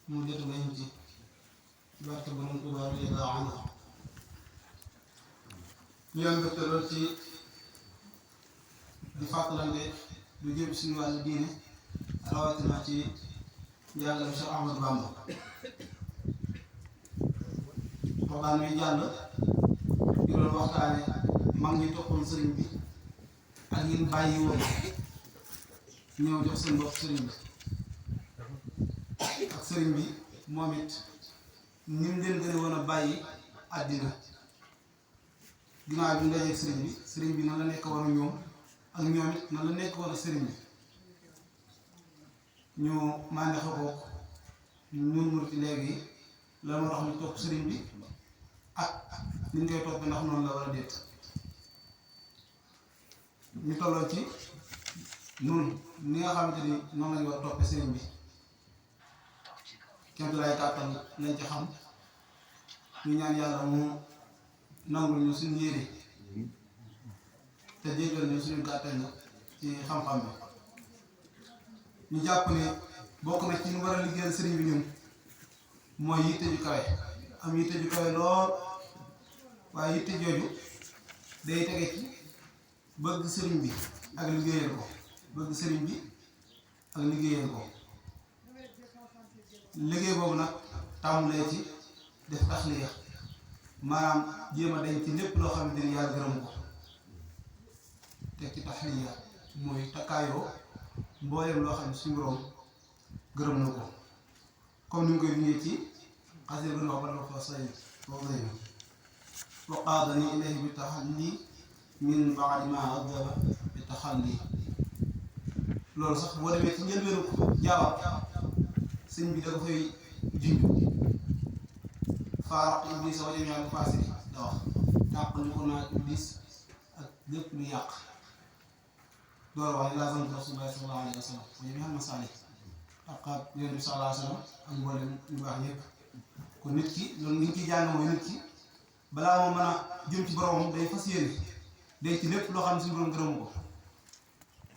mu jot nañ ci barke borom Tuubaa radiyallaahu anhu. ñu am mbégte lool ci di fàttalante lu jëm suñu wàllu diine rawatina ci njàngale Cheikh Ahmadou Bamba. waxtaan wi jàll di doon waxtaane mag ñi toppoon sëriñ bi ak ñi bàyyi woon ñëw jox seen bopp sëriñ bi ak sëriñ bi moom it ni mu leen gën a woon a bàyyi àddina ginnaaw bi mu dajeeg sëriñ bi nan la nekk woon a ñoom ak ñoom it nan la nekk woon a sëriñ bi ñu màndexe ko ñun murit léegi la moo tax ñu topp sëriñ bi ak ni ñu koy topp ndax noonu la war a déet ñu tolloo ci nun ni nga xamante ni noonu lañu war a toppe sëriñ bi kéem lay kàttan lañ ci xam ñu ñaan yàlla mu nangul ñu suñu yére te jéggal ñu suñu gàttal ci xam-xam bi ñu jàpp ne bokk na ci ñu war a liggéeyal sëriñ bi ñun mooy yitte ju kawe am yitte ju kawe lool waaye yitte jooju day tege ci bëgg sëriñ bi ak liggéeyal ko bëgg sëriñ bi ak liggéeyal ko liggéey boobu nag tàmmulee ci def taxliya maanaam jéem a denc ci lépp loo xamante ni yàlla gërëm ko teg ci taxliya mooy takkaayoo mbooleem loo xam ne suñu borom gërëm na ko comme ni mu koy bindee ci xasee bu ñu wax ba dafa say foofu lay wa qaadani ilayhi bi taxalli min baadi ma adaba bi taxalli loolu sax boo demee ci njëlbeenu jaawab sëñ bi da ko fay junj faaraq iblis wa jamii al faasidi da wax tàqali ko naa iblis ak lépp lu yàq door wax laa sant rasulullahi sallallahu alayhi wa sallam wa jamii al masaalih ak yonent bi sallallahu alayhi wa sallam ak mboolem ñu baax ñëpp kon nit ki loolu li ñu ciy jàng mooy nit ki balaa moo mën a jëm ci boromam day fas yéene day ci lépp loo xam ne suñu borom gërëmu ko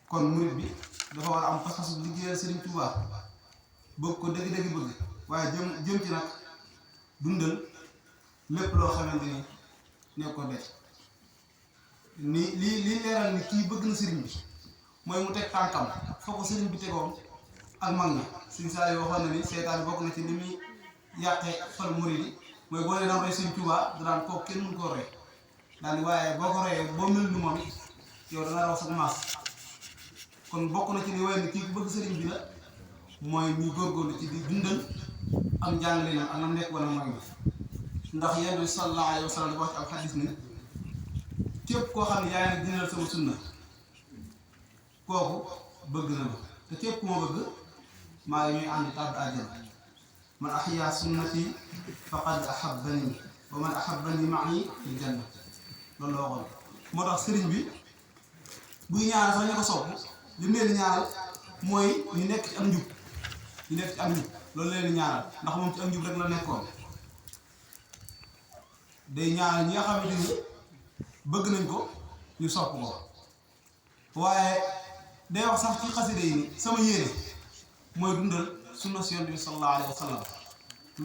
kon murit bi dafa war a am pas-pasu liggéeyal Sëriñ Tuubaa bëgg ko dëgg-dëgg bëgg waaye jëm ci nag dundal lépp loo xamante ni nekk ko def ni lii leeral ni kii bëgg na sëriñ bi mooy mu teg tànkam foo ko sëriñ bi tegoon ak mag ña suñu saa yi waxoon na ni seytaan bokk na ci li muy yàqee xol murit yi mooy boo nee daan roy Sëriñ Tuubaa danaan kooku kenn mënu koo roy daal di waaye boo ko royee boo mel ni moom it yow dana raw sa maas kon bokk na ci li waaye ni kii ku bëgg sëriñ bi la mooy ñu góorgóorlu ci di dundal am jàngale nag ak na nekk wala mag ñi ndax Yonent bi sallallahu alayhi wa sallam dafa wax ci ab xadis ni képp koo xam ne yaa ngi dundal sama sunna kooku bëgg na ma te képp ku ma bëgg maa ngi ñuy ànd tàbbi àjjana man ahyaa sunnati faqad ahabbani wa man ahabbani ma'i fil janna loolu la waxoon moo tax sëriñ bi buy ñaanal sax ñu ko sopp li mu leen di ñaanal mooy ñu nekk ci am njub ñu nekk ci am njub loolu leen di ñaanal ndax moom ci am njub rek la nekkoon day ñaanal ñi nga xamante ni bëgg nañ ko ñu sopp ko waaye day wax sax ci xasida yi ni sama yéene mooy dundal sunna si Yonent bi sallallahu alayhi wa sallam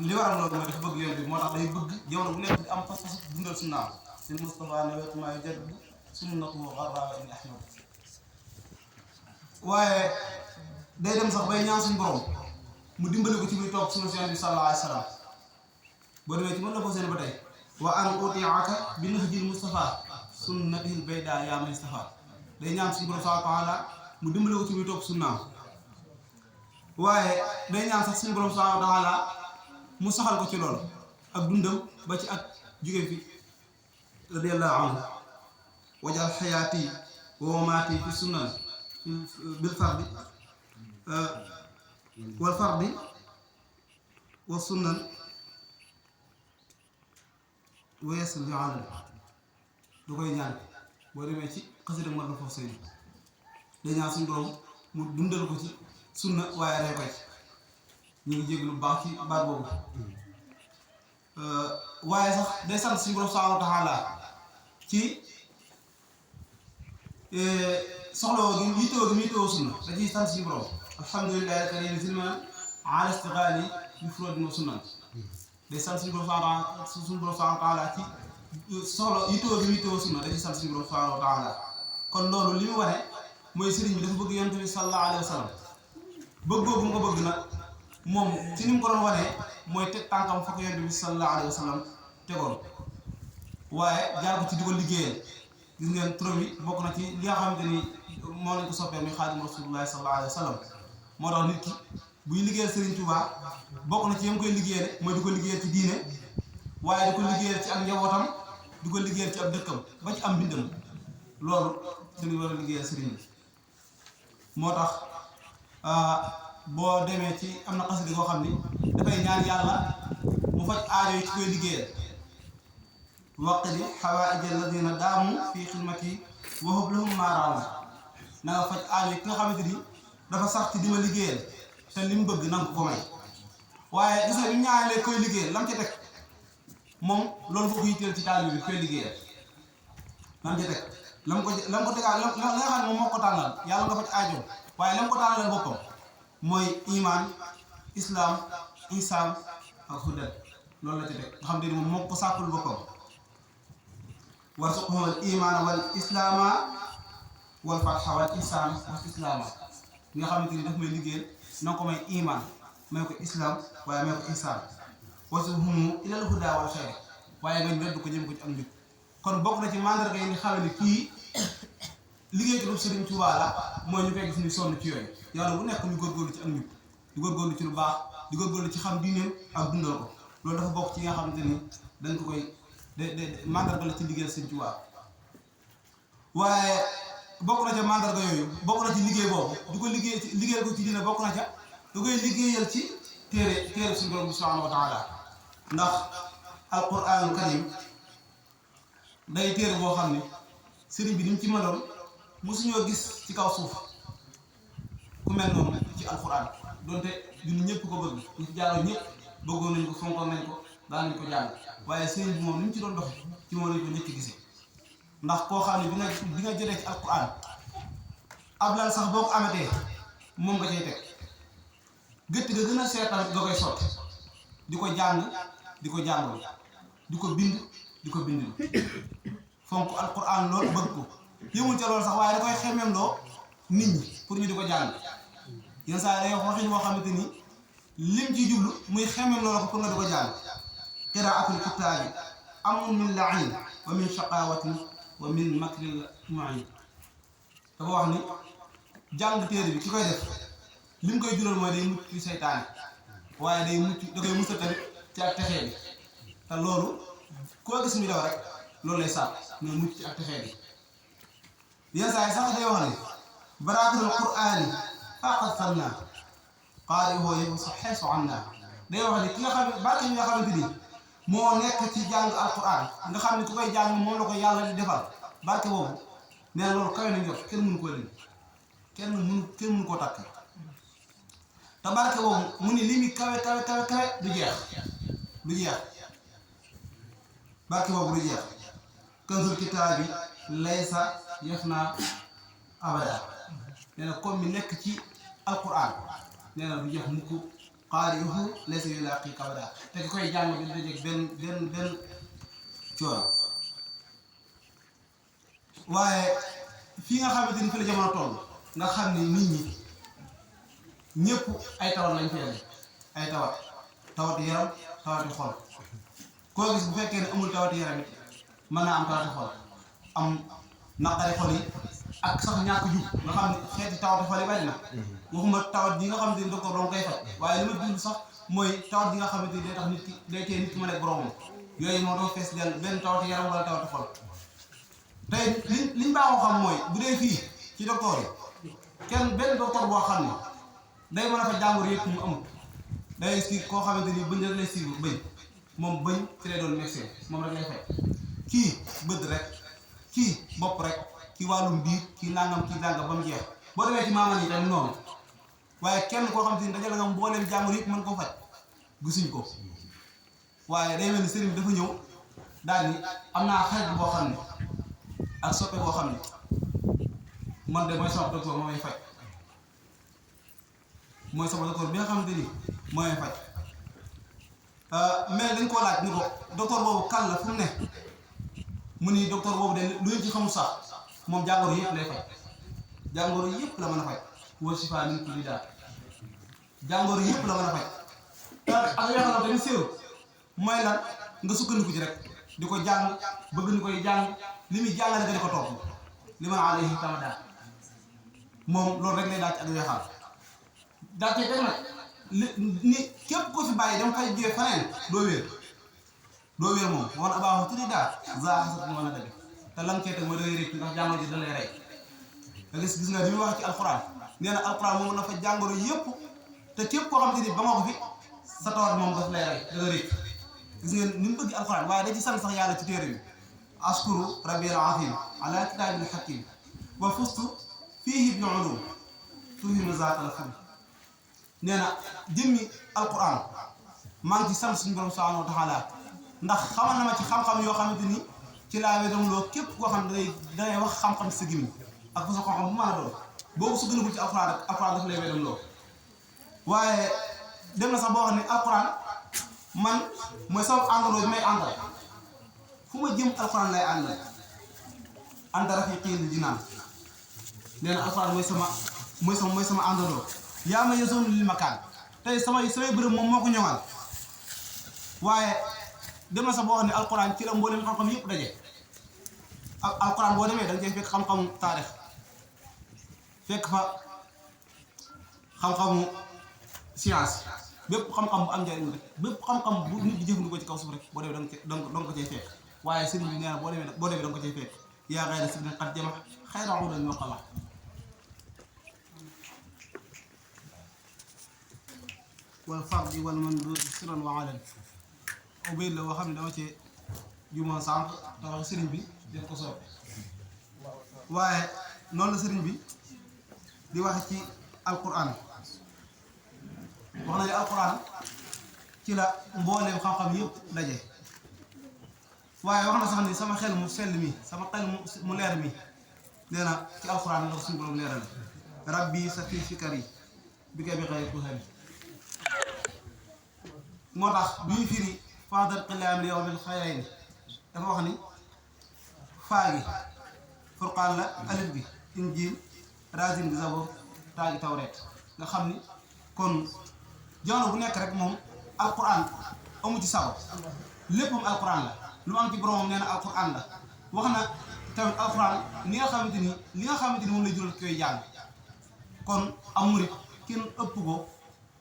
li waral loolu mooy dafa bëgg Yonent bi moo tax day bëgg jamono bu nekk di am pas-pas dundal sunnaam seen Mustafa ne wetu maa yujaddidu sunnatahu gharra in ahmad waaye day dem sax bay ñaan suñu borom mu dimbali ko ci muy toog sunna si Yonent bi sallallahu alayhi wa sallam boo demee ci mën la ko seen ba tey wa an uti'aka bi nahjil Mustafa sunnatihil bayda yaa Mustafa day ñaan suñu borom subhanahu wa ta'ala mu dimbali ko ci muy toog sunnaam waaye day ñaan sax suñu borom subhanahu wa ta'ala mu saxal ko ci loolu ak dundam ba ci ak jugéen fi radiyallahu anhu wajal xayaati wa mamaati fi sunnan bil fardi wal fardi wa sunnan wa yasl li anhu du koy ñaan boo demee ci xasida moo la foofu sëy day ñaan suñu borom mu dundal ko ci sunna waaye rey ko ci ñu ngi jéglu bu baax ci baat boobu waaye sax day sant suñu borom subhanahu wa ta'ala ci soxla woo gi yittewoo gi mu yittewoo sunna da ciy sant suñu borom alhamdulillahi karim silman ala istighali bi furuudin wa sunnan day sant suñu borom subhanahu wa taala ci soxla yittewoo gi yittewoo sunna da ci sant suñu borom subhanahu wa taala kon loolu li mu wane mooy sëriñ bi dafa bëgg yonent bi sallallahu alayhi wa sallam bëgg boobu mu ko bëgg nag moom ci ni mu ko doon wanee mooy teg tànkam fa ko yonent bi sallallahu alayhi wa sallam tegoon waaye jaar ko ci di ko liggéeyal gis ngeen turam yi bokk na ci li nga xamante ni moo lañ ko soppee muy xaadim rasulullahi sallallahu alayhi wa sallam moo tax nit ki buy liggéeyal Serigne Touba bokk na ci yam koy liggéeyal mooy di ko liggéeyal ci diine waaye di ko liggéeyal ci ak njabootam di ko liggéeyal ci ab dëkkam ba ci am mbindam loolu Serigne war a liggéeyal Serigne bi moo tax boo demee ci am na xasida koo xam ni dafay ñaan yàlla mu faj aajo yi ci koy liggéeyal waqdi xawaaija alladina daamu fii xidmati wa hub lahum maaraamu na nga faj aajo yi ki nga xamante ni dafa sax ci di ma liggéeyal te li mu bëgg na nga ko may waaye gis nga bi ñaanalee koy liggéeyal lam ca teg moom loolu foo ko yitteel ci taalibe bi koy liggéeyal lam ca teg lam ko tegaat la nga xam ne moom moo ko tànnal yàlla nga faj aajo waaye lam ko tànnal boppam mooy iman islam ihsan ak hudan loolu la ca teg nga xam ne moom moo ko sàkkul boppam warzuqhum al iman wal islama wal fatha wal ihsan wal islama nga xamante ni daf may liggéeyal na nga ko may iman may ko islam waaye may ko ihsan warzuqhum ilal huda wal xayr waaye nga ñoddu ko jëm ko ci am njub kon bokk na ci mandarga yi ni xamal ni kii liggéey ko Sëriñ Tuubaa la mooy ñu koy gis ni sonn ci yooyu yow bu nekk ñu góorgóorlu ci am njub di góorgóorlu ci lu baax di góorgóorlu ci xam diineem ak dundal ko loolu dafa bokk ci nga xamante ni dañ ko koy de mandarga la ci liggéeyal Sëriñ Tuubaa waaye bokk na ca mandarga yooyu bokk na ci liggéey boobu di ko liggéey ci liggéeyal ko ci diine bokk na ca da koy liggéeyal ci téere suñu borom subhanahu wa taala ndax alquranul karim day téere boo xam ne sëriñ bi ni mu ci mënoon mosuñoo gis ci kaw suuf ku mel noonu ci alquran donte ñun ñëpp ko bëgg ñu ci jaaroo ñëpp bëggoon nañ ko fonkoon nañ ko daan nañ ko jàng waaye sëriñ bi moom ni mu ci doon doxe ci moom lañ ko njëkk gisee ndax koo xam ne bi nga jëlee ci alquran ab lal sax boo ko amatee moom nga cay teg gëtt ga gën a seetal nga koy sotti di ko jàng di ko jàngal di ko bind di ko bindil fonk alquran loolu bëgg ko yëmul ca loolu sax waaye da koy xemmeem loo nit ñi pour ñu di ko jàng yenn saa yi day waxin boo xamante ni lim ciy jublu muy xemmeem loola ko pour nga di ko jàng qiraatul kitaabi amun min lain wa min shaqawatin wa min makril muin dafa wax ni jàng téere bi ki koy def lim koy jural mooy day mucc ci seytaane waaye day mucc da koy musal tamit ci ak texee bi te loolu koo gis mi daw rek loolu lay sàpp mooy mucc ci ak texee bi yenn saa yi sax day wax ne baraatul qur'aani faqad fanna qaari'uhu yabsu xeesu anna day wax ne ki nga xam barke bi nga xamante ni moo nekk ci jàng alquran nga xam ne ku koy jàng moom la ko yàlla di defal barke boobu nee na loolu kawe na njot kenn mënu koo lim kenn mënu koo takk te barke boobu mu ni li muy kawe du jeex barke boobu du jeex kanzul kitaabi laysa yafna abada nee na comme mi nekk ci alquran nee na du jeex mukk qaari'uhu laysa yulaaqi abada te ki koy jàng bi dajeeg benn coono waaye fii nga xamante ni fi la jamono toll nga xam ni nit ñi ñëpp ay tawat lañ fi ay tawat yaram tawati xol koo gis bu fekkee ne amul tawati yaram it mën naa am tawati xol am naqari xol yi ak sax ñàkk jub nga xam ne xeeti tawati xol yi bari na waxuma tawat ji nga xamante ni docteur doon koy faj waaye li ma dund sax mooy tawat ji nga xamante ni day tax nit ki day tee nit ki ma nekk boromam yooyu moo doon fees del benn tawati yaram wala tawati xol tey liñ baaxoo xam mooy bu dee fii ci docteur yi benn docteur boo xam ne day mën a fa jàngoro yëpp mu amul day si koo xamante ni bëñ rek lay si bëñ moom bëñ ci lay doon médecin moom rek lay fay kii bët rek kii bopp rek kii wàllum biir kii nangam kii dàngam ba mu jeex boo demee ci maaman yi tamit noonu waaye kenn koo xamante ni dajale nga mbooleem jàngoro yëpp mën koo faj gisuñ ko waaye day mel ni sëriñ bi dafa ñëw daal ni am naa xarit boo xam ne ak soppe boo xam ne man de mooy sama docteur moo may faj mooy sama docteur bi nga xamante ni mooy faj mais dañ koo laaj ni ko docteur boobu kan la fu mu ne mu ni docteur boobu de lu ñu ci xamul sax moom jàngoro yëpp lay faj jàngoro yëpp la mën a faj wa shifaa min kulli daa jàngoro yëpp la mën a faj ak yoo xam ne dañu séeru mooy lan nga sukkandiku ci rek di ko jàng bëgg ni koy jàng li muy jàngale nga di ko topp li man alayhi tamada moom loolu rek lay daal ci ak weexal daal tey teg nag ni képp ko fi bàyyi dama fay jógee faneen doo wéer moom wan abaaxu tuddi daal zaxasat moo na dëgg te lan cee teg mooy dangay réccu ndax jàngoro ji da lay rey nga gis nga li muy wax ci alxuraan nee na alxuraan moom na fa jàngoro yëpp te képp koo xam te ni ba ma ko fi sa tawat moom daf lay rey da nga réccu gis ngeen ni mu bëgg alxuraan waaye da ci sant sax yàlla ci téere bi askuru rabbil azim ala kitaabil hakim wa fustu fiihi bil ulum tuhimu zaatal xam nee na jëmmi alquran maa ngi ci sant suñu borom subhanahu wa taala ndax xamal na ma ci xam-xam yoo xamante ni ci laa wetam loo képp koo xam ne dangay wax xam-xam si gémmiñ ak façon xam-xam bu mën a doon boobu su gënagul ci alquran rek alquran dafa lay wetam loo waaye dem na sax boo xam ne alquran man mooy sama àndandoo bi may àndal fu ma jëm alquran lay àndal ànd rafiqi li jinaan nee na alquran mooy sama àndandoo yaa ma yesoon li makaan tey samay bërëb moom moo ko ñoŋal waaye dem na sax boo xam ne alquran ci la mboolem xam-xam yëpp daje ak alquran boo demee da nga cay fekk xam-xamu taarix fekk fa xam-xamu science bépp xam-xam bu am njëriñ rek bépp xam-xam bu nit di jëfandikoo ci kaw suuf rek boo demee da nga ko cay fekk waaye sëriñ bi nee na boo demee da nga ko cay fekk yaa xëy na si biir xat jama xëy na amul ñoo xalaat wal fardi wal manduur siran wa alan ubéy la boo xam ne dama ci juumoon sànq te wax sëriñ bi def ko soob waaye noonu la sëriñ bi di wax ci alquran wax na ne alquran ci la mbooleem xam-xam yëpp daje waaye wax na sax ni sama xel mu sell mi sama xel mu leer mi nee na ci alquran la ko suñu borom leeral rabbi sa fi fikari bi kay bi xëy ku xëy moo tax bi ñu firi faadal xilaam li yawmil xayrayn dafa wax ni faa gi furqaan la alif gi injiil raasin gi zabur taa gi tawreet nga xam ni kon jamono bu nekk rek moom alquran amu ci sago léppam alquran la lu mu am ci boromam nee na alquran la wax na tamit alquran li nga xamante ni moom lay jural koy jàng kon am murit kenn ëpp ko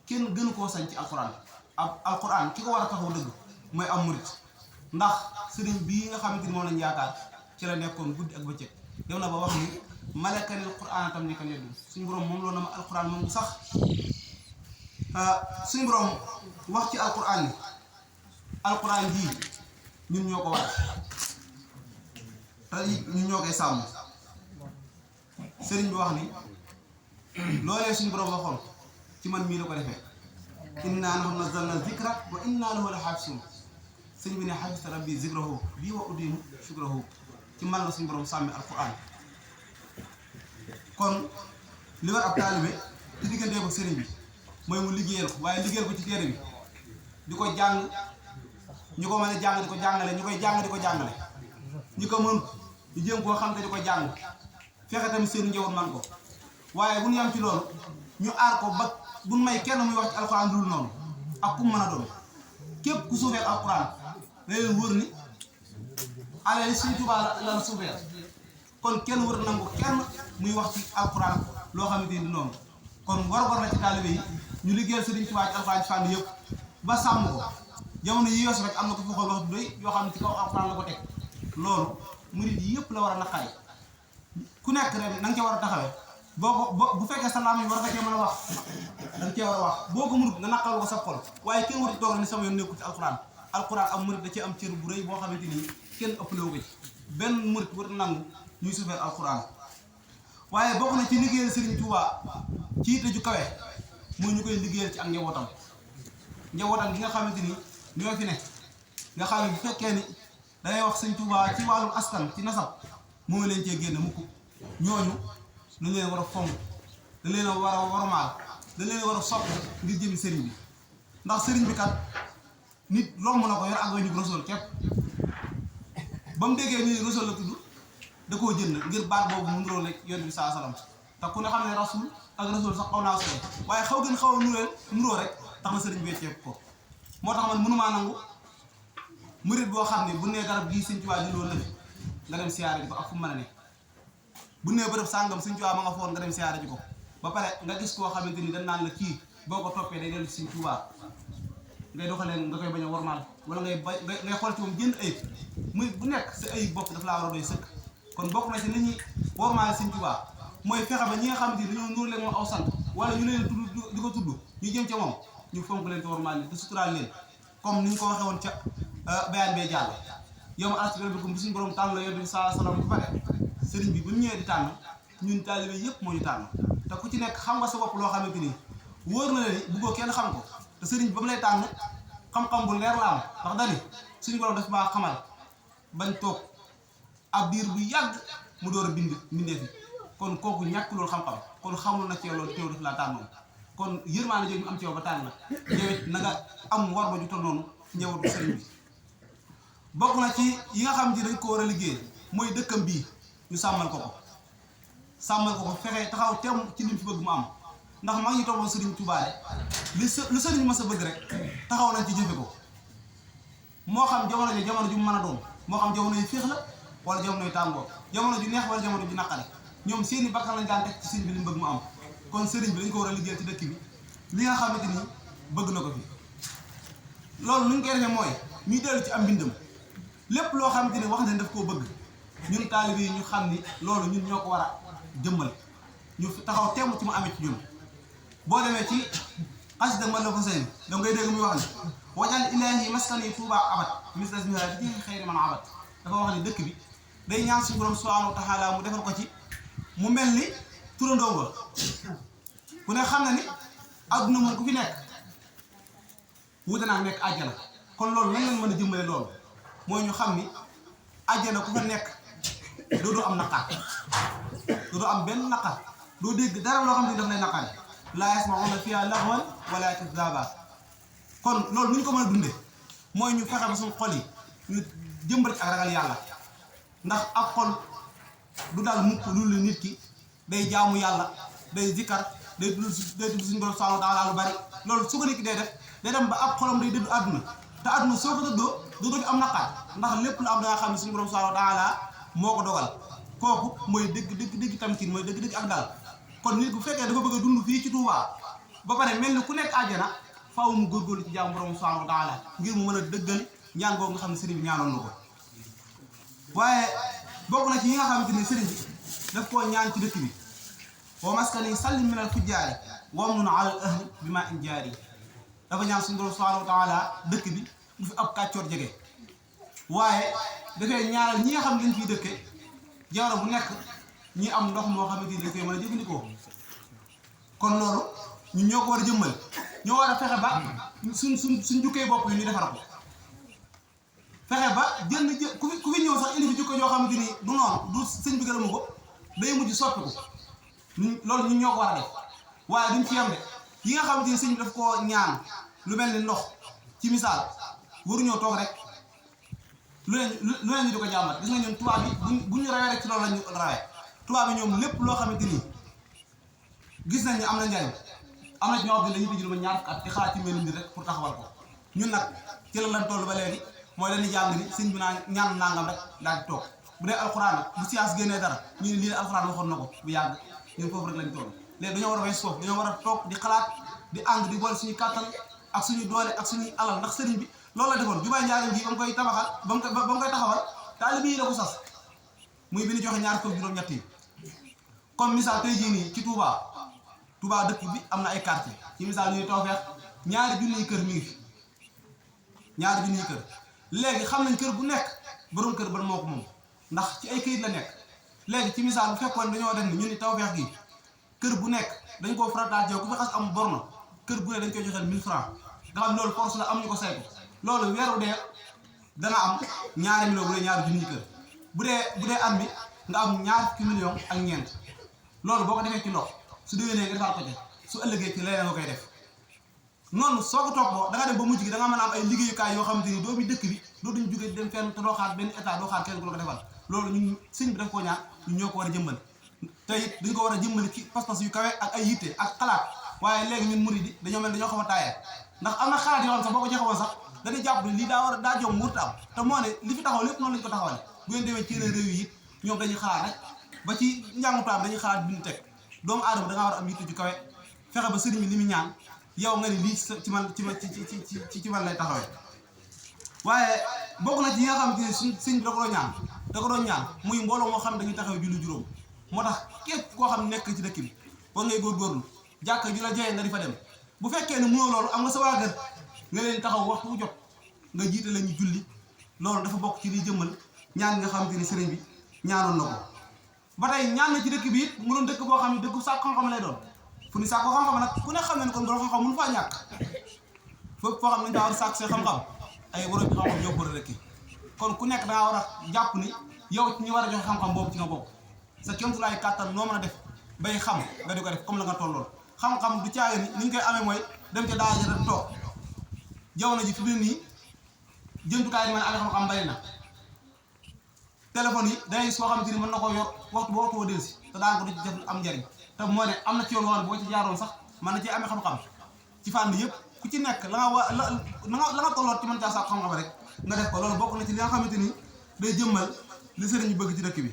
kenn gënu koo sañ ci alquran alquran ki ko war a taxaw dëgg mooy am murit ndax sëriñ bii nga xamante ni moom lañ yaakaar ci la nekkoon guddi ak bëccëg dem na ba wax ni malakanil quran tam ni kan yeddu suñu borom moom loolu na ma alquran moom bu sax suñu borom wax ci alquran ni alquran jii ñun ñoo ko war te ñun ñoo koy sàmm sëriñ bi wax ni loolee suñu borom waxoon ci man mii la ko defee inna nahnu nazzalna zikra wa inna lahu la xaafisun sëñ bi ne xaafisa rabbi zikrahu bii wa udimu shukrahu ci man la suñu borom sàmmi alquran kon li war ab taalibe ci diggantee ko sëriñ bi mooy mu liggéeyal ko waaye liggéeyal ko ci téere bi di ko jàng ñu ko mën a jàng di ko jàngale ñu koy jàng di ko jàngale ñu ko mën ñu jéem koo xam te di ko jàng fexe tamit seen njaboot man ko waaye bu ñu yam ci loolu ñu aar ko ba buñ may kenn muy wax ci alxuraan dul noonu ak ku mën a doon képp ku suufeel alxuraan la leen wóor ni alal Sëriñ Tuubaa la suufeel kon kenn wër nangu kenn muy wax ci alxuraan loo xamante ni noonu kon war la ci taalibe yi ñu liggéeyal Sëriñ Tuubaa ci alxuraan ci fànn yëpp ba sàmm ko jamono yi yoosu rek am na ko fa wax du doy yoo xam ne ci kaw alxuraan la ko teg loolu murid yi yëpp la war a naqari ku nekk rek na nga ca war a taxawee bu fekkee sa laam yi war nga cee mën a wax da nga cee war a wax boo ko mënut nga naqaru ko sa xol waaye kenn warut toog ni sama yoon nekkul ci alxuraan alxuraan am murid da cee am cër bu rëy boo xamante ni kenn ëppalewu ko ci benn murid warut nangu ñuy suufeel alxuraan waaye bokk na ci liggéeyal Sëriñ Tuubaa ci yitte ju kawe mooy ñu koy liggéeyal ci ak njabootam gi nga xamante ni ñoo fi ne nga xam ne bu fekkee ni dangay wax Sëriñ Tuubaa ci wàllum askan ci nasab moo ngi leen cee génn mukk ñooñu dañ leen war a fonk dañ leen a war a wormaal dañ leen war a sopp ngir jëmi sëriñ bi ndax sëriñ bi kat nit romb na ko yor ak weñu Rasuul képp ba mu déggee ni Rasuul la tudd da koo jënd ngir baat boobu mu nuróo rek Yonent bi saa salaam te ku ne xam ne Rasuul ak Rasuul sax xaw naa sore waaye xaw gën xaw a nuróo rek tax na sëriñ bi wecceeku ko moo tax man mënumaa nangu murit boo xam ne bu nee garab gii Sëriñ Tuubaa dindoo lëf nga dem siyaare ji ko ak fu mu mën a ne bu nee bërëb sàngam Sëriñ Tuubaa ma nga foon nga dem siyaare ji ko ba pare nga gis koo xamante ni dañ naan la kii boo ko toppee day dellu ci Sëriñ Tuubaa ngay doxalee nga koy bañ a wormaal wala ngay xool ci moom jënd ayib muy bu nekk sa ayib bopp dafa laa war a doy sëkk kon bokk na ci nit ñi wormaale Sëriñ Tuubaa mooy fexe ba ñi nga xamante ni dañoo nuur leen moom aw sant wala ñu leen tudd di ko tudd ñu jëm ca moom ñu fonk leen te wormaal leen te suturaal leen comme ni ñu ko waxee woon ca bayaan bee jàll yow ma article bi bu suñu borom tànn la Yonent bi sallallahu alayhi wasallam bu pare sëriñ bi bu ñu ñëwee di tànn ñun taalibe yëpp moo ñu tànn te ku ci nekk xam nga sa bopp loo xamante ni wóor na leen bëggoo kenn xam ko te sëriñ bi ba mu lay tànn xam-xam bu leer la am ndax dani suñu borom daf maa xamal bañ toog ab diir bu yàgg mu door a bindee fi kon kooku ñàkk loolu xam-xam kon xamul na ci yow loolu teew daf laa tànnoon kon yërmaande jooju mu am ci yow ba tànn la yow it na nga am war ba ju toll noonu ci njabootu sëriñ bi bokk na ci yi nga xam ne dañ ko war a liggéey mooy dëkkam bii ñu sàmmal ko fexe taxaw teem ci lim fi bëgg mu am ndax maa ngi toppoon sëriñ Tuubaa lu sëriñ ma sa bëgg rek taxaw nañ ci jëfe ko moo xam jamono ju mu mën a doon moo xam jamono yu féex la wala jamono yu tàngoor jamono ju neex wala jamono ju naqare ñoom seeni bakkan lañ daan teg ci sëriñ bi li mu bëgg mu am kon sëriñ bi dañ ko war a liggéeyal ci dëkk bi li nga xamante ni bëgg na ko fi loolu nu ñu koy defee mooy ñuy dellu ci am mbindam lépp loo xamante ni wax nañ daf koo bëgg ñun taalibe yi ñu xam ni loolu ñun ñoo ko war a jëmmal ñu taxaw temm ci mu amee ci ñun boo demee ci xasida ma la ko sëñ da ngay dégg muy wax ni wajal ilaahi maskani tuubaa abat mislas miha di ci xëyri man abat dafa wax ni dëkk bi day ñaan suñu borom subhaanahu wa taala mu defal ko ci mu mel ni turandoo ba ku ne xam na ni adduna moom ku fi nekk wuute naa nekk àjjana kon loolu lan lañ mën a jëmbale loolu mooy ñu xam ni àjjana ku fa nekk doo am naqar doo am benn naqar doo dégg dara loo xam ne daf lay naqari laa yasma'uuna fiihaa laghwan wala kizaaban kon loolu nu ñu ko mën a dundee mooy ñu fexe ba suñu xol yi ñu jëmbat ci ak ragal yàlla ndax ak xol du daal mukk lu nit ki day jaamu yàlla day zikkar day tudd suñu borom subhaanahu wa taala lu bari loolu su ko nit ki day def day dem ba ab xolam day dëddu àdduna te àdduna soo ko dëddoo dootoo fi am naqar ndax lépp lu am da nga xam ne suñu borom subhaanahu wa taala moo ko dogal kooku mooy dëgg tamkin mooy dëgg ak daal kon nit bu fekkee dafa bëgg a dund fii ci Touba ba pare mel ni ku nekk àjjana faaw mu góorgóorlu ci jaamu borom subhaanahu wa taala ngir mu mën a dëggal ñaan googu nga xam ne sëriñ bi ñaanoon na ko waaye bokk na ci yi nga xamante ni sëriñ bi daf koo ñaan ci dëkk bi wa maskani sallim minal fujjaari wamnun alal ahli bi ma in jaari dafa ñaan suñu borom subhaanahu wa taala dëkk bi du fi ab kàccoor jege waaye dafay ñaanal ñi nga xam ne dañ fiy dëkke jaaro bu nekk ñi am ndox moo xamante ni dañ koy mën a jëfandikoo kon loolu ñun ñoo ko war a jëmmal ñoo war a fexe ba suñ jukkee bopp yi ñu defar ko fexe ba jënd ku fi ñëw sax indi fi jukko yoo xamante ni du noonu du sëñ bi gërëmu ko day mujj soppi ko loolu ñun ñoo ko war a def waaye duñ ci yem de yi nga xamante ni sëñ bi daf koo ñaan lu mel ni ndox ci misaal waruñoo toog rek lu leen ñu di ko jàmbat gis nga ñun tubaab bi bu ñu rawee rek ci loolu lañu rawee tubaab bi ñoom lépp loo xamante ni gis nañ ne am na njariñ am na ci ñoo xam ne dañuy tëj lu ma ñaar fukki at di xalaat ci mel ni rek pour taxawal ko ñun nag ci la lan toll ba léegi mooy dañuy jàng ni sëñ bi naa ñaan nangam rek daal di toog bu dee alxuraan nag bu science génnee dara ñu ne lii alxuraan waxoon na ko bu yàgg ñun foofu rek lañ toll léegi dañoo war a wees foofu dañoo war a toog di xalaat di ànd di boole suñu kàttan ak suñu doole ak suñuy alal ndax sëriñ bi loolu la defoon jumaay njaarim ji ba mu koy tabaxal ba mu koy taxawal taalibe yi la ko sas muy bi ñu joxe ñaar fukk juróom-ñett yi comme misaal tey jii nii ci Touba dëkk bi am na ay quartier ci misaal ñuy Tawfeex ñaari junniy kër mi ngi fi ñaari junniy kër léegi xam nañ kër bu nekk borom kër ban moo ko moom ndax ci ay këyit la nekk léegi ci misaal bu fekkoon dañoo def ni ñu ni Tawfeex gi kër bu nekk dañ koo farataal yow ku fi xas am borno kër bu ne dañ koy joxeel 1000 francs nga xam loolu force la am ñu ko saytu loolu weeru dee dana am ñaari million bu dee ñaari junniy kër bu dee am bi nga am ñaar fukki million ak ñeent loolu boo ko defee ci ndox su déwénee nga defaat ko ci su ëllëgee ci leneen nga koy def noonu soo ko toppoo da nga dem ba mujj gi da nga mën a am ay liggéeyukaay yoo xamante ni doomi dëkk bi dootuñu jóge dem fenn te doo xaar benn état doo xaar kenn ku la ko defal loolu ñun sëñ bi daf koo ñaan ñun ñoo ko war a jëmbal te it dañ ko war a jëmbali ci pas-pas yu kawe ak ay yitte ak xalaat waaye léegi ñun murid yi dañoo mel dañoo xaw a taayee ndax am na xalaat yoo xam sax boo ko joxewoon sax dañuy jàpp ne lii daa jom wurta am te moo ne li fi taxaw lépp noonu lañu ko taxawale bu ngeen demee ci yeneen réew yi it ñoom dañuy xalaat rek ba ci njàngu tubaab dañuy xalaat bind teg doomu aadama da ngaa war a am yitte ju kawe fexe ba sëriñ bi li mu ñaan yow nga ni lii ci man lay taxawee waaye bokk na ci yi nga xam ne sëñ bi da ko doon ñaan muy mbooloo moo xam ne dañuy taxawee julli juróom moo tax képp koo xam ne nekk ci dëkk bi war ngay góorgóorlu jàkka ju la jeyee nga di fa dem bu fekkee ne mënoo loolu am nga sa waa kër nga leen taxaw waxtu wu jot nga jiite la ñu julli loolu dafa bokk ci liy jëmmal ñaan nga xamante ni sëriñ bi ñaanoon na ko ba tey ñaan na ci dëkk bi it mu doon dëkk boo xam ne dëkku sàkk xam-xam lay doon fu ni sàkko xam-xam nag ku ne xam ne ne kon borom xam-xam mënu faa ñàkk fépp foo xam ne dañ daa war a sàkk see xam-xam ay borom xam-xam ñoo ko war a rëkki kon ku nekk dangaa war a jàpp ni yow ci ñi war a joxe xam-xam boobu ci nga bokk sa kéemtulaay kàttan noo mën a def bay xam nga di ko def comme la nga tolloon xam-xam du caaga ni ñu koy amee mooy dem ca daara ja toog jamono ji fi mu ne nii jëntukaay yi mën a amee xam-xam bari na téléphone yi dangay soo xamante ni mën na koo yor waxtu boo waxtu woo dellusi te daan ko du ci def am njariñ te moo ne am na ci yoon woon boo ci jaaroon sax mën na ci amee xam-xam ci fànn yëpp ku ci nekk la nga tolloot ci mën caa saako xam-xam rek nga def ko loolu bokk na ci li nga xamante ni day jëmmal li sëriñ bi bëgg ci dëkk bi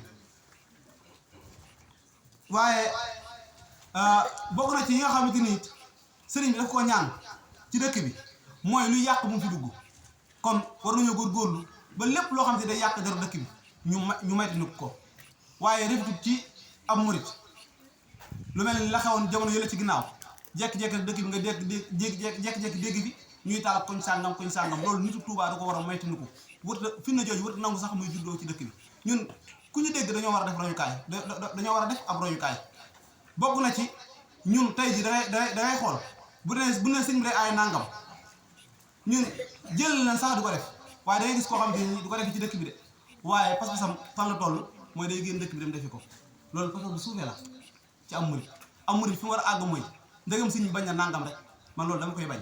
waaye bokk na ci yi nga xamante ni sëriñ bi daf koo ñaan ci dëkk bi mooy luy yàq bu mu fi dugg kon war nañoo góorgóorlu ba lépp loo xam ne day yàq dara dëkk bi ñu maytu ko waaye rafetut ci ab murit lu mel ni la xewoon jamono yële ci ginnaaw jekki-jekki dëkk bi nga jekki-jekki dégg fi ñuy taal koñ sàngam loolu nitu Tuubaa da ko war a maytu ko wërta fi na jooju wërta nangu sax muy juddoo ci dëkk bi ñun ku ñu dégg dañoo war a def royukaay dañoo war a def ab royukaay bokk na ci ñun tey ji dangay xool bu ne sëñ bi day aay nangam ñun jël leen sax di ko def waaye dangay gis koo xam ne du ko def ci dëkk bi de waaye parce que sam fan la toll mooy day génn dëkk bi dem defi ko loolu parce que bu suufee la ci am murit fi mu war a àgg mooy ndegam sëñ bi bañ na nangam rek man loolu dama koy bañ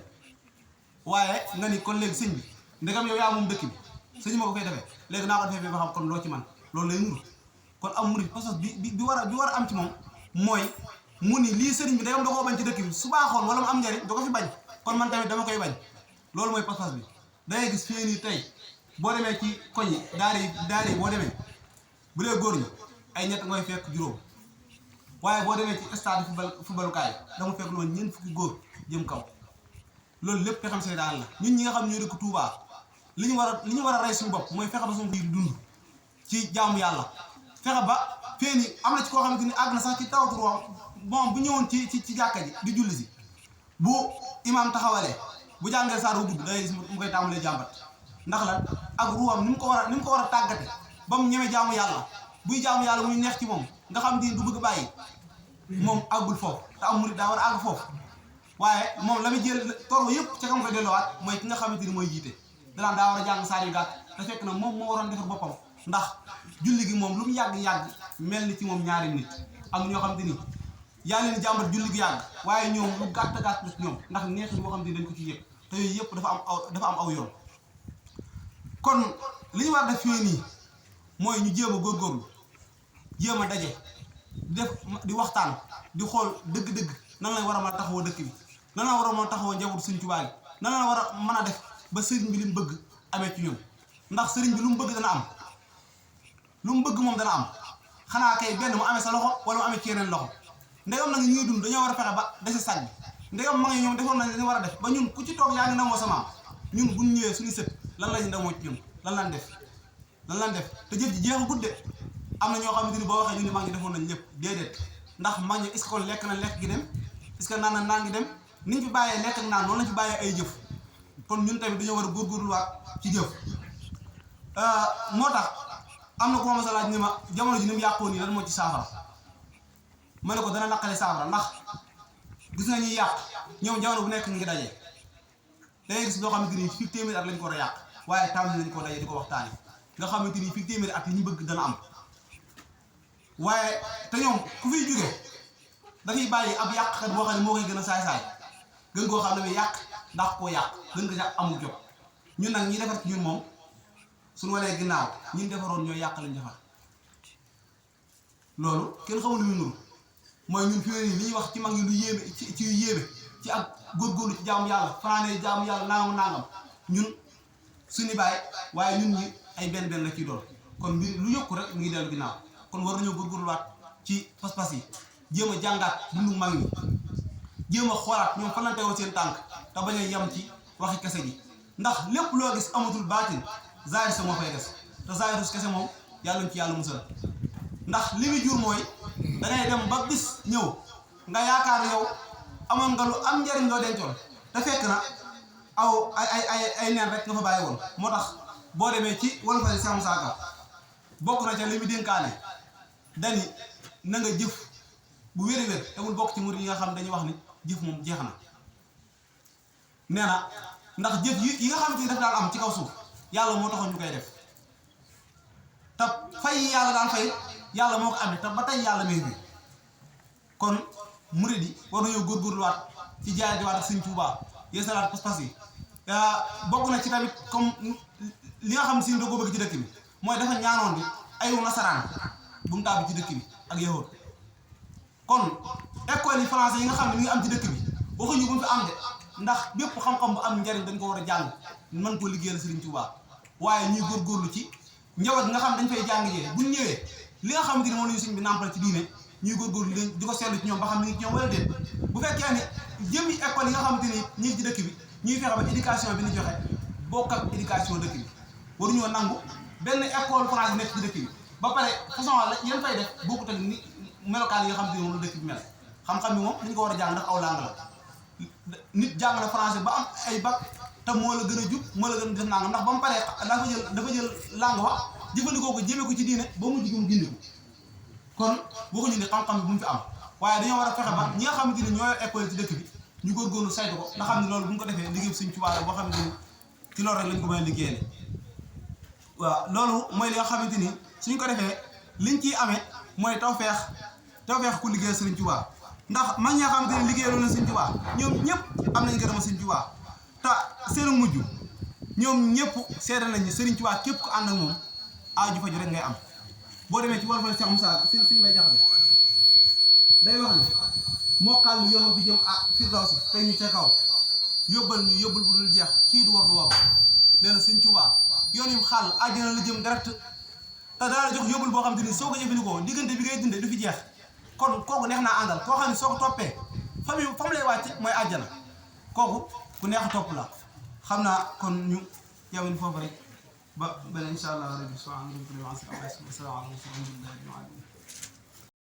waaye nga ni kon léegi sëñ bi ndegam yow yaa moom dëkk bi sëñ ma ko koy defee léegi naa ko defee ba xam kon loo ci man loolu lay nuru kon am murit parce que bi war a am ci moom mooy mu ni lii sëriñ bi ndegam da koo bañ ci dëkk bi su baaxoon wala mu am njariñ da ko fi bañ kon man tamit dama koy bañ loolu mooy pas-pas bi dangay gis fii nii tey boo demee ci koñ yi daara yi boo demee bu dee góor ñi ay ñett ngay fekk juróom waaye boo demee ci stade footballukaay dama fekk loolu ñeent fukki góor jëm kaw loolu lépp fexam seytaan la ñun ñi nga xam ñoo dëkk Touba li ñu war a rey suñu bopp mooy fexe ba suñu biir dund ci jaamu yàlla fexe ba fee ni am na ci koo xamante ni àgg na sax ci tawatu ruwaam moom bu ñëwoon ci jàkka ji di julli si bu imaam taxawalee bu jàngee saar bu gudd dangay gis mu koy tàmbalee jàmbat ndax la ak ruwaam ni mu ko war a tàggate ba mu ñeme jaamu yàlla buy jaamu yàlla muy neex ci moom nga xam ni du bëgg bàyyi moom àggul foofu te am murid daa war a àgg foofu waaye moom la muy jël toro yëpp ca kam koy delloowaat mooy ki nga xamante ni mooy jiite danaan daa war a jàng saar yu gàtt te fekk na moom moo waroon defar boppam ndax julli gi moom lu mu yàgg-yàgg mel ni ci moom ñaari nit am ñoo xam te ni yaa leen jàmbat julli gi yàgg waaye ñoom lu gàtt la ci ñoom ndax neexit boo xam te ni dañ ko ci yëg te yooyu yëpp dafa am aw yoon kon li ñu war a def fii nii mooy ñu jéem a góorgóorlu jéem a daje di waxtaan di xool dëgg-dëgg nan lañ war a mën a taxawoo dëkk bi nan la war a mën a taxawoo njabootu Sëriñ Tuubaa nan la war a mën a def ba sëriñ bi li mu bëgg amee ci ñun ndax sëriñ bi lu mu bëgg dana am lu mu bëgg moom dana am xanaa kay benn mu amee sa loxo wala mu amee ci yeneen loxo ndegam nag ñuy dund dañoo war a fexe ba dese sànni ndegam ma ngi ñoom defoon nañ li war a def ba ñun ku ci toog yaa ngi ndamoo sa maam ñun buñ ñëwee suñu sët lan lañu ndamoo ci ñun lan lan def te jëf ji jeexu gudde am na ñoo xamante ni boo waxee ñu ne mag ñi defoon nañ lépp déedéet ndax mag ñi est-ce que kon lekk na lekk gi dem est-ce que naan na naan gi dem niñ fi bàyyee lekk ak naan noonu lañ fi bàyyee ay jëf kon ñun tamit dañoo war a góorgóorluwaat ci jëf moo tax am na ko ma sa laaj ni ma jamono ji ni mu yàqoo nii lan moo ci saafara ma ne ko dana naqale saafara ndax gis nga ñuy yàq ñoom jamono bu nekk ñu ngi daje dangay gis loo xamante ni fii téeméeri at lañ ko war a yàq waaye tàmm nañ ko daje di ko waxtaane nga xamante ni fii téeméeri at li ñu bëgg dana am waaye te ñoom ku fiy jóge dafay bàyyi ab yàqkat boo xam ne moo koy gën a saay-saay gën koo xam ne bi yàq ndax koo yàq gën ko jàpp amul jot ñun nag ñi defar ci ñun moom suñu walee ginnaaw ñun defaroon ñooy yàq lañ defar loolu kenn xamul lu muy nuru mooy ñun fi mu ne nii li ñuy wax ci mag ñi lu yéeme ci yu yéeme ci ak góorgóorlu ci jaamu yàlla fanaanee jaamu yàlla nangam ñun suñu bàyyi waaye ñun ñi ay benn la ciy doon kon mbir lu yokku rek mu ngi dellu ginnaaw kon war nañoo góorgóorluwaat ci pas-pas yi jéem a jàngaat dundu mag ñi jéem a xoolaat ñoom fan la tegoon seen tànk te bañ a yem ci waxi kese gi ndax lépp loo gis amatul baatin zaahir sa moo fay des te zaahirus kese moom yàlla ñu ci yàlla musal ndax li muy jur mooy dangay dem ba bis ñëw nga yaakaar yow amoon nga lu am njariñ loo dencoon te fekk na aw ay neen rek nga fa bàyyi woon moo tax boo demee ci wala fa Cheikh Moussa Ka bokk na ca li mu dénkaane dani na nga jëf bu wér-wér te mu bokk ci murid yi nga xam dañuy wax ni jëf moom jeex na nee na ndax jëf yi nga xamante ni daf daan am ci kaw suuf yàlla moo taxoon ñu koy def te fay yàlla daan fay yàlla moo ko amee te ba tey yàlla may bi kon murid yi war nañoo góorgóorluwaat ci jaayante ak Sëñ Tuubaa yeesalaat pas-pas yi bokk na ci tamit comme li nga xam ne si da ko bëgg ci dëkk bi mooy dafa ñaanoon bi ayu nasaraan bu mu tàbbi ci dëkk bi ak yahud kon école yi français yi nga xam ne mi ngi am ci dëkk bi waxuñu bu mu fi am de ndax bépp xam-xam bu am njariñ dañ ko war a jàng mën koo liggéeyal Sëriñ Tuubaa waaye ñuy góorgóorlu ci njaboot nga xam dañ fay jàng jee buñ ñëwee li nga xamante ni moom la ñu sëñ bi nàmpal ci diine ñuy góorgóorlu di ko seetlu ci ñoom ba xam mi ngi ci ñoom wala déet bu fekkee ne jëmmi école yi nga xamante ni ñi ngi ci dëkk bi ñuy fexe ba éducation bi ñu joxe bokk ak éducation dëkk bi waruñoo nangu benn école français nekk ci dëkk bi ba pare façon la yéen fay def bokkut ak ni melokaan yi nga xamante ni moom la dëkk bi mel xam-xam bi moom dañ ko war a jàng ndax aw langue la nit jàng na français ba am ay bac te moo la gën a jub moo la gën a def nangam ndax ba mu paree dafa jël langue wax jëfandikoo ko jëmee ko ci diine ba mu jigum gindi ko kon waxuñu ne xam-xam bi bu mu fi am waaye dañoo war a fexe ba ñi nga xamante ni ñoo yor école ci dëkk bi ñu góorgóorlu saytu ko nga xam ne loolu bu ñu ko defee liggéey Sëñ Tuubaa la boo xamante ni ci loolu rek lañ ko mën a liggéeyee waaw loolu mooy li nga xamante ni suñ ko defee liñ ciy amee mooy tawfeex ku liggéeyal Sëriñ Tuubaa ndax mag ñi nga xamante ni liggéeyaloon na Sëriñ Tuubaa ñoom ñëpp am nañ gërëm Sëriñ Tuubaa te seen mujj ñoom ñëpp seede nañ ni Sëriñ Tuubaa képp ku ànd ak moom aaju faju rek ngay am boo demee ci wàllu Cheikh Moussa si may jaxate day wax ne mokkal lu yoon fi jëm ak Firdawsi te ñu ca kaw yóbbal bu dul jeex kii du war du war nee na Sëriñ Tuubaa yoon yu xàll àjjana la jëm direct te daal jox yóbbal boo xam te ni soo ko jëfandikoo diggante bi ngay dundee du fi jeex kon kooku neex naa àndal koo xam ne soo ko toppee fa mu lay wàcc mooy àjjana kooku ku neex a topp la xam naa kon ñu yawin foofu rek ba beneen incha allah rabbi subhanahu wa ta'ala.